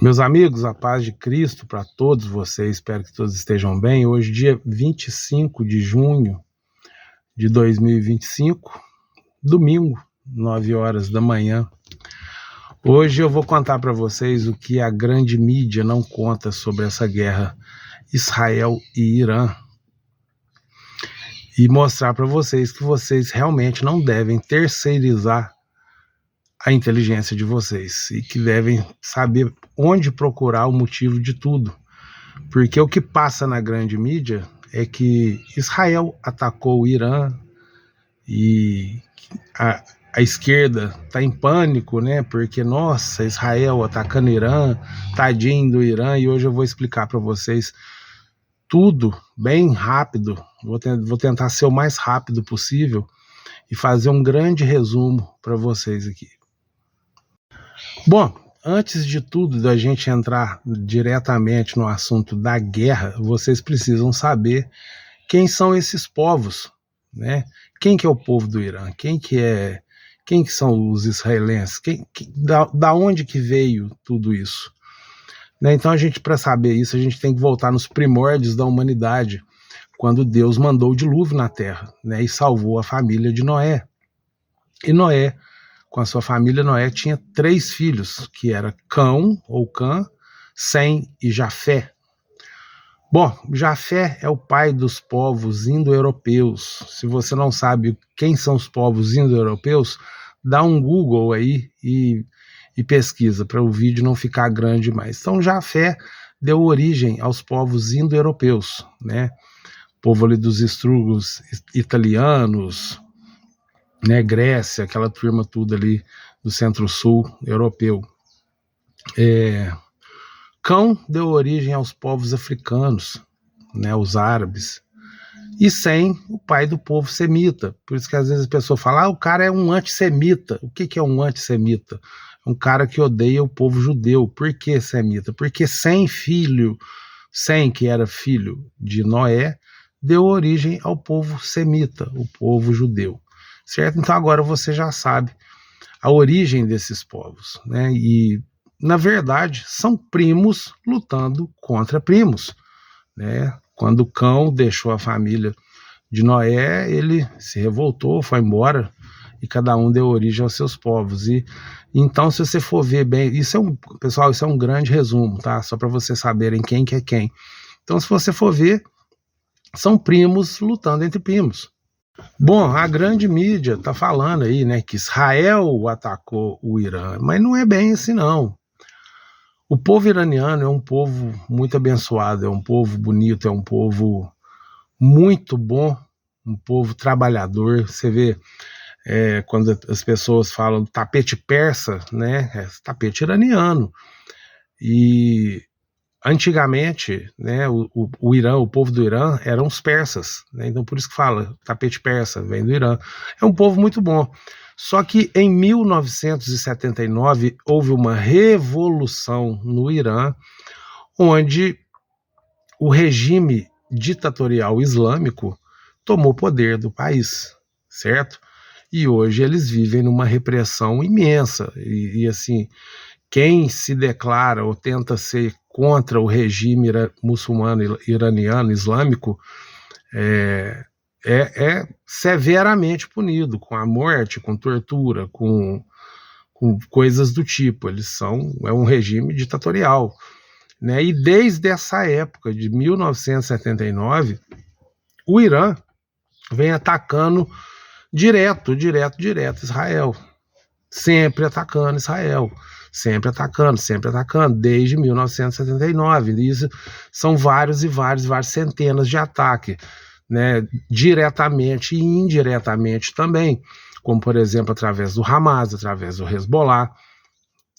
Meus amigos, a paz de Cristo para todos vocês, espero que todos estejam bem. Hoje, dia 25 de junho de 2025, domingo, 9 horas da manhã. Hoje eu vou contar para vocês o que a grande mídia não conta sobre essa guerra Israel e Irã. E mostrar para vocês que vocês realmente não devem terceirizar a inteligência de vocês e que devem saber onde procurar o motivo de tudo. Porque o que passa na grande mídia é que Israel atacou o Irã e a esquerda está em pânico, né? Porque, nossa, Israel atacando o Irã, tadinho do Irã, e hoje eu vou explicar para vocês tudo bem rápido. Vou tentar ser o mais rápido possível e fazer um grande resumo para vocês aqui. Bom, antes de tudo, da gente entrar diretamente no assunto da guerra, vocês precisam saber quem são esses povos, né? Quem que é o povo do Irã? Quem que são os israelenses? Da onde que veio tudo isso? Né? Então, para saber isso, a gente tem que voltar nos primórdios da humanidade, quando Deus mandou o dilúvio na terra, né? E salvou a família de Noé. E Noé, com a sua família, Noé tinha 3 filhos, que era Cão, ou Cã, Sem e Jafé. Bom, Jafé é o pai dos povos indo-europeus. Se você não sabe quem são os povos indo-europeus, dá um Google aí e pesquisa, para o vídeo não ficar grande mais. Então, Jafé deu origem aos povos indo-europeus, né? O povo ali dos estrugos italianos, né, Grécia, aquela turma tudo ali do centro-sul europeu. Cão deu origem aos povos africanos, né, os árabes. E Sem, o pai do povo semita. Por isso que às vezes a pessoa fala, o cara é um antissemita. O que é um antissemita? É um cara que odeia o povo judeu. Por que semita? Porque Sem, que era filho de Noé, deu origem ao povo semita, o povo judeu. Certo? Então agora você já sabe a origem desses povos, né? E, na verdade, são primos lutando contra primos, né? Quando Cão deixou a família de Noé, ele se revoltou, foi embora, e cada um deu origem aos seus povos. E então, se você for ver bem, pessoal, isso é um grande resumo, tá? Só para vocês saberem quem que é quem. Então, se você for ver, são primos lutando entre primos. Bom, a grande mídia está falando aí, né, que Israel atacou o Irã, mas não é bem assim, não. O povo iraniano é um povo muito abençoado, é um povo bonito, é um povo muito bom, um povo trabalhador. Você vê, quando as pessoas falam tapete persa, né, é tapete iraniano. E antigamente, né, o Irã, o povo do Irã eram os persas, né? Então por isso que fala tapete persa, vem do Irã. É um povo muito bom. Só que em 1979 houve uma revolução no Irã, onde o regime ditatorial islâmico tomou poder do país, certo? E hoje eles vivem numa repressão imensa. E assim, quem se declara ou tenta ser contra o regime muçulmano, iraniano, islâmico, é severamente punido, com a morte, com tortura, com coisas do tipo. É um regime ditatorial, né? E desde essa época, de 1979, o Irã vem atacando direto Israel. Sempre atacando Israel. Sempre atacando, desde 1979. Isso são vários centenas de ataques, né, diretamente e indiretamente também, como, por exemplo, através do Hamas, através do Hezbollah,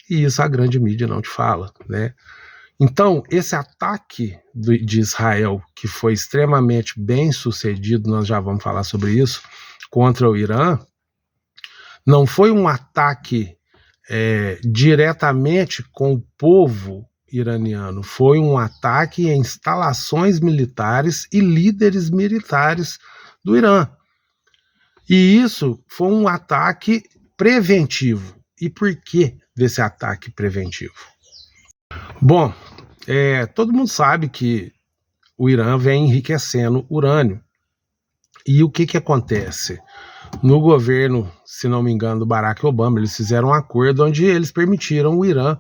e isso a grande mídia não te fala, né? Então, esse ataque de Israel, que foi extremamente bem sucedido, nós já vamos falar sobre isso, contra o Irã, não foi um ataque diretamente com o povo iraniano, foi um ataque em instalações militares e líderes militares do Irã. E isso foi um ataque preventivo. E por que desse ataque preventivo? Bom, todo mundo sabe que o Irã vem enriquecendo urânio. E o que acontece? No governo, se não me engano, do Barack Obama, eles fizeram um acordo onde eles permitiram o Irã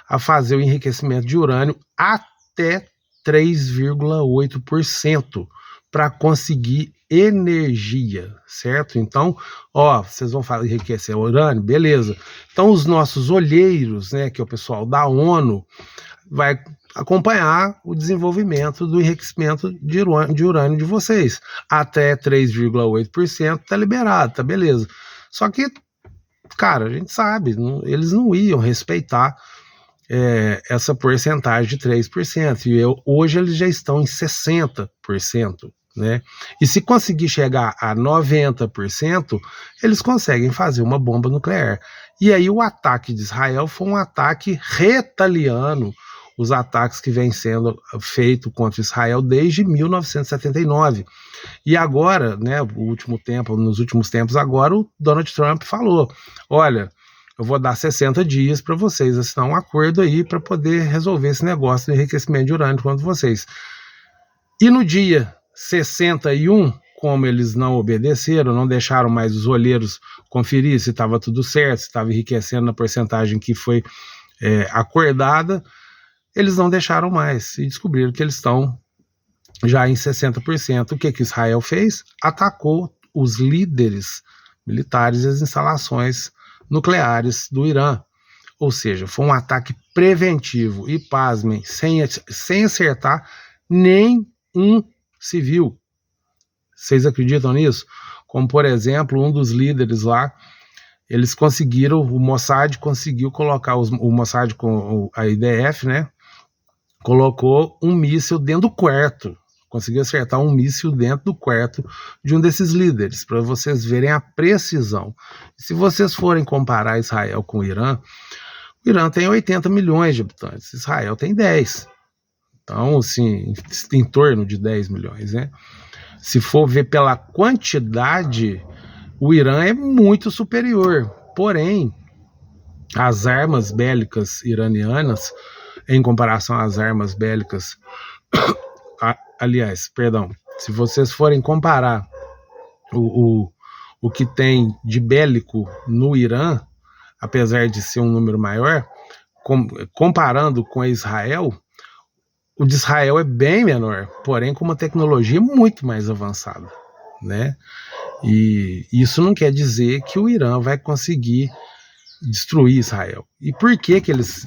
a fazer o enriquecimento de urânio até 3,8% para conseguir energia, certo? Então, vocês vão enriquecer o urânio, beleza. Então, os nossos olheiros, né, que é o pessoal da ONU, vai acompanhar o desenvolvimento do enriquecimento de urânio de vocês. Até 3,8% está liberado, tá beleza. Só que, cara, a gente sabe, eles não iam respeitar essa porcentagem de 3%. E hoje eles já estão em 60%. Né? E se conseguir chegar a 90%, eles conseguem fazer uma bomba nuclear. E aí o ataque de Israel foi um ataque retaliando os ataques que vêm sendo feitos contra Israel desde 1979. E agora, né, nos últimos tempos, agora o Donald Trump falou: olha, eu vou dar 60 dias para vocês assinar um acordo aí para poder resolver esse negócio de enriquecimento de urânio contra vocês. E no dia 61, como eles não obedeceram, não deixaram mais os olheiros conferir se estava tudo certo, se estava enriquecendo na porcentagem que foi acordada, eles não deixaram mais e descobriram que eles estão já em 60%. O que Israel fez? Atacou os líderes militares e as instalações nucleares do Irã. Ou seja, foi um ataque preventivo e, pasmem, sem acertar nem um civil. Vocês acreditam nisso? Como, por exemplo, um dos líderes lá, eles conseguiram, o Mossad conseguiu colocar, o Mossad com a IDF, né, colocou um míssil dentro do quarto, conseguiu acertar um míssil dentro do quarto de um desses líderes, para vocês verem a precisão. Se vocês forem comparar Israel com o Irã tem 80 milhões de habitantes, Israel tem 10. Então, assim, em torno de 10 milhões, né? Se for ver pela quantidade, o Irã é muito superior. Porém, as armas bélicas iranianas, em comparação às armas bélicas, se vocês forem comparar o que tem de bélico no Irã, apesar de ser um número maior, comparando com Israel, o de Israel é bem menor, porém com uma tecnologia muito mais avançada, né? E isso não quer dizer que o Irã vai conseguir destruir Israel. E por que eles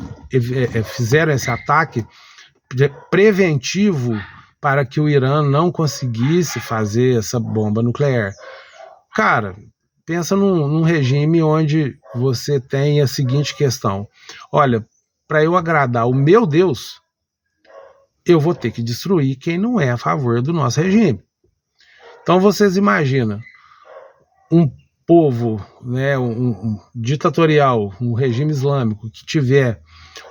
fizeram esse ataque preventivo para que o Irã não conseguisse fazer essa bomba nuclear? Cara, pensa num regime onde você tem a seguinte questão: olha, para eu agradar o meu Deus, eu vou ter que destruir quem não é a favor do nosso regime. Então vocês imaginam um povo, né, um ditatorial, um regime islâmico que tiver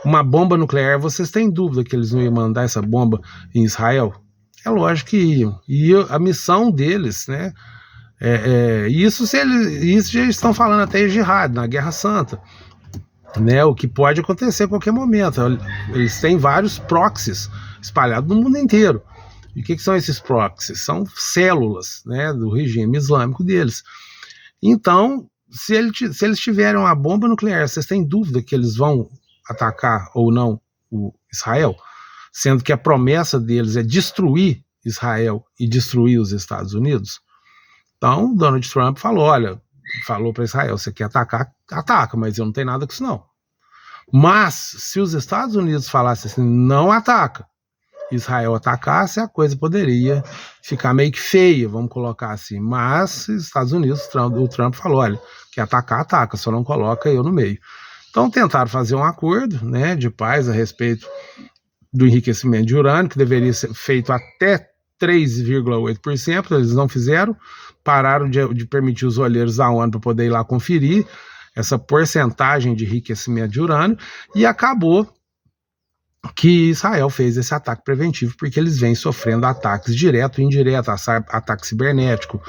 uma bomba nuclear, vocês têm dúvida que eles não iam mandar essa bomba em Israel? É lógico que iam. E a missão deles, né, isso já estão falando até em jihad, na Guerra Santa, né, o que pode acontecer a qualquer momento. Eles têm vários proxies espalhados no mundo inteiro. E o que são esses proxies? São células, né, do regime islâmico deles. Então, se eles tiverem uma bomba nuclear, vocês têm dúvida que eles vão atacar ou não o Israel? Sendo que a promessa deles é destruir Israel e destruir os Estados Unidos? Então, Donald Trump falou para Israel: você quer atacar, ataca, mas eu não tenho nada com isso não. Mas, se os Estados Unidos falassem assim, não ataca, Israel atacasse, a coisa poderia ficar meio que feia, vamos colocar assim. Mas, os Estados Unidos, o Trump falou: olha, quer atacar, ataca, só não coloca eu no meio. Então, tentaram fazer um acordo, né, de paz a respeito do enriquecimento de urânio, que deveria ser feito até 3,8%, eles não fizeram, pararam de permitir os olheiros da ONU para poder ir lá conferir essa porcentagem de enriquecimento de urânio, e acabou que Israel fez esse ataque preventivo, porque eles vêm sofrendo ataques direto e indireto, ataque cibernético,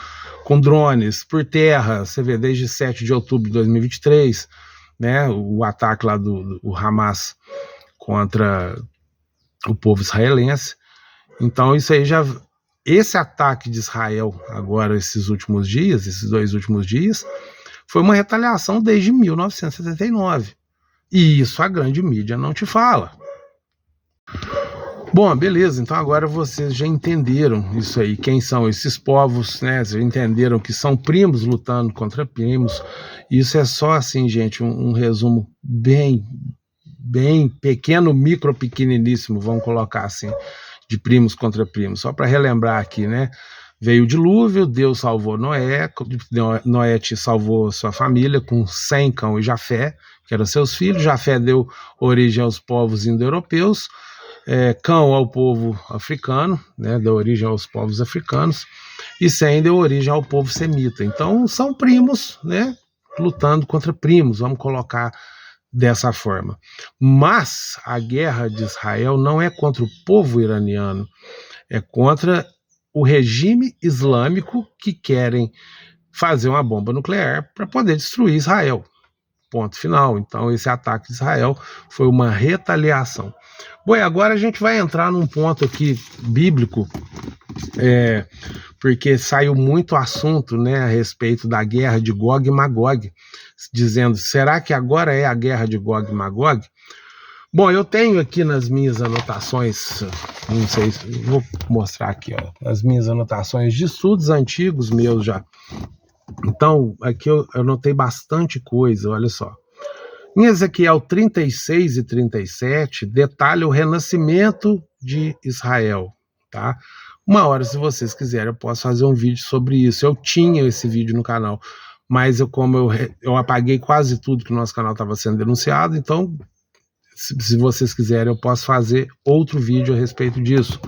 com drones, por terra. Você vê, desde 7 de outubro de 2023, né, o ataque lá do Hamas contra o povo israelense. Então isso aí esse ataque de Israel agora, esses 2 últimos dias, foi uma retaliação desde 1979. E isso a grande mídia não te fala. Bom, beleza, então agora vocês já entenderam isso aí, quem são esses povos, né? Vocês já entenderam que são primos lutando contra primos. Isso é só assim, gente, um resumo bem pequeno, pequeniníssimo, vamos colocar assim, de primos contra primos. Só para relembrar aqui, né? Veio o dilúvio, Deus salvou Noé, Noé te salvou sua família com Sem, Cão e Jafé, que eram seus filhos. Jafé deu origem aos povos indo-europeus, Cão ao povo africano, né, deu origem aos povos africanos, e Sem deu origem ao povo semita. Então são primos, né, lutando contra primos, vamos colocar dessa forma. Mas a guerra de Israel não é contra o povo iraniano, é contra o regime islâmico que querem fazer uma bomba nuclear para poder destruir Israel. Ponto final. Então esse ataque de Israel foi uma retaliação. Bom, e agora a gente vai entrar num ponto aqui bíblico, porque saiu muito assunto, né, a respeito da guerra de Gog e Magog, dizendo, será que agora é a guerra de Gog e Magog? Bom, eu tenho aqui nas minhas anotações, não sei, vou mostrar aqui, ó, as minhas anotações de estudos antigos meus já. Então, aqui eu anotei bastante coisa, olha só. Em Ezequiel 36 e 37, detalha o renascimento de Israel, tá? Uma hora, se vocês quiserem, eu posso fazer um vídeo sobre isso. Eu tinha esse vídeo no canal, mas como eu apaguei quase tudo que o nosso canal estava sendo denunciado, então, se vocês quiserem, eu posso fazer outro vídeo a respeito disso.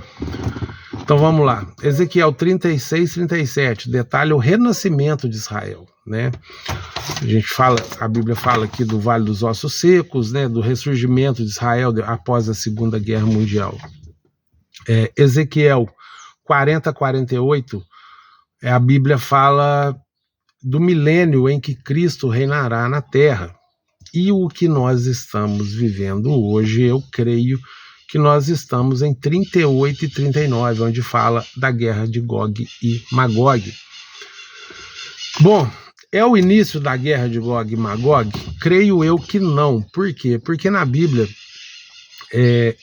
Então vamos lá, Ezequiel 36, 37, detalha o renascimento de Israel, né? A Bíblia fala aqui do Vale dos Ossos Secos, né? Do ressurgimento de Israel após a Segunda Guerra Mundial. Ezequiel 40, 48, a Bíblia fala do milênio em que Cristo reinará na Terra. E o que nós estamos vivendo hoje, eu creio que nós estamos em 38 e 39, onde fala da guerra de Gog e Magog. Bom, é o início da guerra de Gog e Magog? Creio eu que não. Por quê? Porque na Bíblia,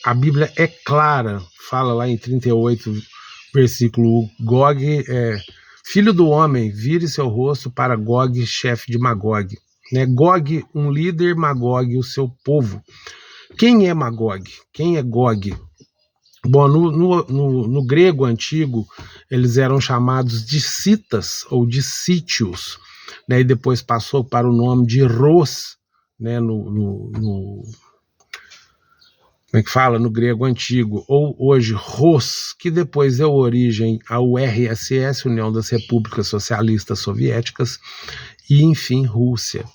a Bíblia é clara, fala lá em 38, versículo 1, Gog, filho do homem, vire seu rosto para Gog, chefe de Magog. Né? Gog, um líder, Magog, o seu povo. Quem é Magog? Quem é Gog? Bom, no grego antigo, eles eram chamados de citas ou de sítios, né? E depois passou para o nome de Ros, né? Como é que fala? No grego antigo, ou hoje Ros, que depois deu origem ao URSS, União das Repúblicas Socialistas Soviéticas, e enfim, Rússia.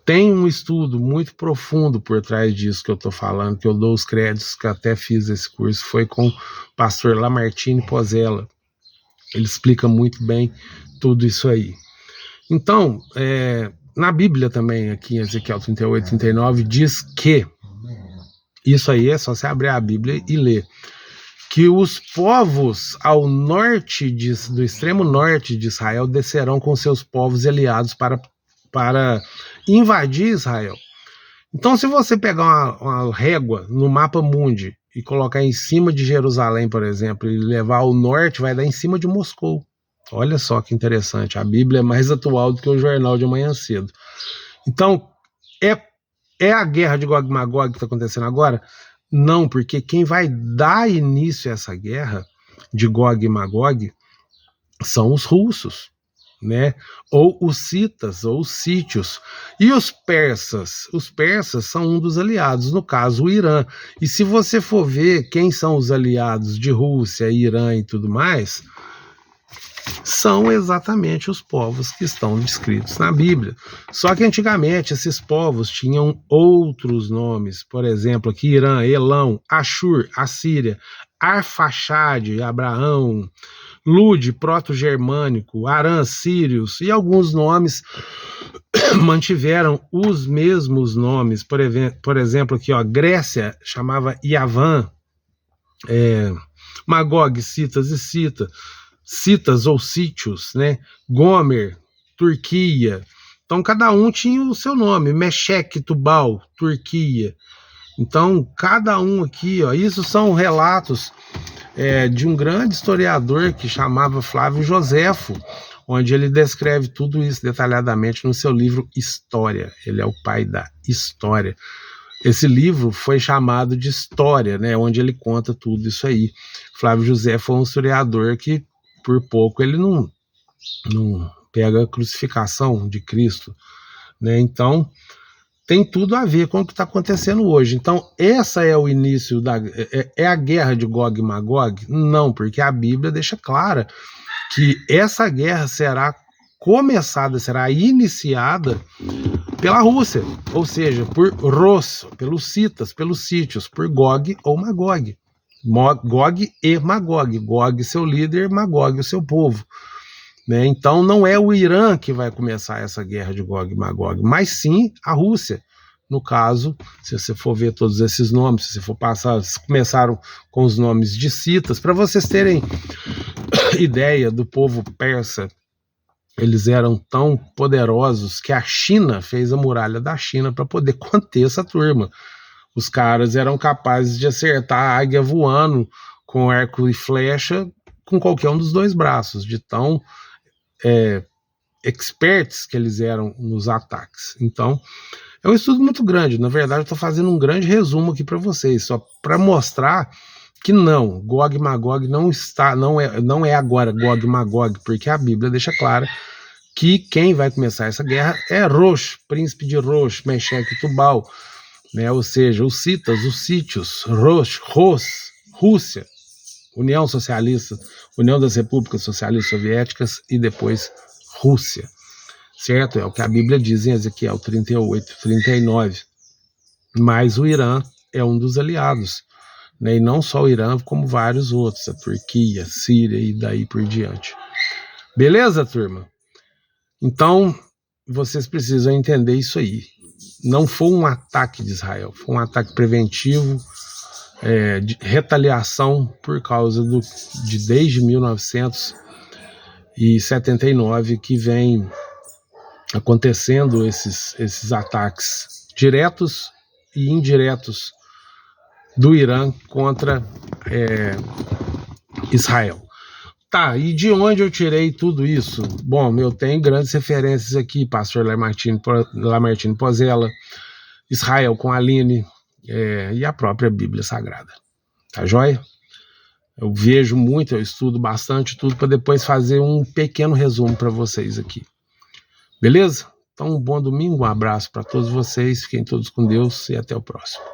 Tem um estudo muito profundo por trás disso que eu estou falando, que eu dou os créditos, que até fiz esse curso, foi com o pastor Lamartine Pozzella. Ele explica muito bem tudo isso aí. Então, na Bíblia também, aqui em Ezequiel 38, 39, diz que, isso aí é só você abrir a Bíblia e ler, que os povos ao norte, do extremo norte de Israel, descerão com seus povos aliados para invadir Israel. Então, se você pegar uma régua no mapa mundi e colocar em cima de Jerusalém, por exemplo, e levar ao norte, vai dar em cima de Moscou. Olha só que interessante, a Bíblia é mais atual do que o jornal de amanhã cedo. Então, é a guerra de Gog e Magog que está acontecendo agora? Não, porque quem vai dar início a essa guerra de Gog e Magog são os russos, né? Ou os citas, ou os sítios. E os persas? Os persas são um dos aliados, no caso o Irã. E se você for ver quem são os aliados de Rússia, Irã e tudo mais, são exatamente os povos que estão descritos na Bíblia. Só que antigamente esses povos tinham outros nomes, por exemplo, aqui Irã, Elão, Ashur, Assíria, Arfaxade, Abraão, Lude, proto-germânico, Aram, Sírios, e alguns nomes mantiveram os mesmos nomes. Por exemplo, aqui, ó, Grécia chamava Yavan, Magog, Citas e Citas ou sítios, né? Gomer, Turquia. Então, cada um tinha o seu nome. Meshec, Tubal, Turquia. Então, cada um aqui, ó, isso são relatos de um grande historiador que chamava Flávio Joséfo, onde ele descreve tudo isso detalhadamente no seu livro História. Ele é o pai da história. Esse livro foi chamado de História, né, onde ele conta tudo isso aí. Flávio Joséfo foi um historiador que, por pouco, ele não pega a crucificação de Cristo, né? Então, tem tudo a ver com o que está acontecendo hoje. Então, essa é o início é a guerra de Gog e Magog? Não, porque a Bíblia deixa clara que essa guerra será iniciada pela Rússia, ou seja, por Rus, pelos citas, pelos sítios, por Gog ou Magog. Gog e Magog. Gog, seu líder, Magog, o seu povo. Né? Então não é o Irã que vai começar essa guerra de Gog e Magog, mas sim a Rússia. No caso, se você for ver todos esses nomes, se você for passar, começaram com os nomes de citas, para vocês terem ideia do povo persa. Eles eram tão poderosos que a China fez a muralha da China para poder conter essa turma. Os caras eram capazes de acertar a águia voando com arco e flecha com qualquer um dos dois braços, de tão experts que eles eram nos ataques. Então, é um estudo muito grande. Na verdade, eu estou fazendo um grande resumo aqui para vocês, só para mostrar que não, Gog e Magog não é agora Gog e Magog, porque a Bíblia deixa clara que quem vai começar essa guerra é Rosh, príncipe de Rosh, Meshec e Tubal, né? Ou seja, os citas, os sítios, Rosh, Rússia, União Socialista, União das Repúblicas Socialistas Soviéticas e depois Rússia, certo? É o que a Bíblia diz em Ezequiel 38, 39. Mas o Irã é um dos aliados, né? E não só o Irã, como vários outros, a Turquia, Síria e daí por diante. Beleza, turma? Então, vocês precisam entender isso aí. Não foi um ataque de Israel, foi um ataque preventivo, de retaliação por causa desde 1979 que vem acontecendo esses ataques diretos e indiretos do Irã contra Israel. Tá, e de onde eu tirei tudo isso? Bom, eu tenho grandes referências aqui, pastor Lamartine Pozella, Israel com Aline, e a própria Bíblia Sagrada. Tá joia? Eu vejo muito, eu estudo bastante tudo para depois fazer um pequeno resumo para vocês aqui. Beleza? Então, um bom domingo, um abraço para todos vocês, fiquem todos com Deus e até o próximo.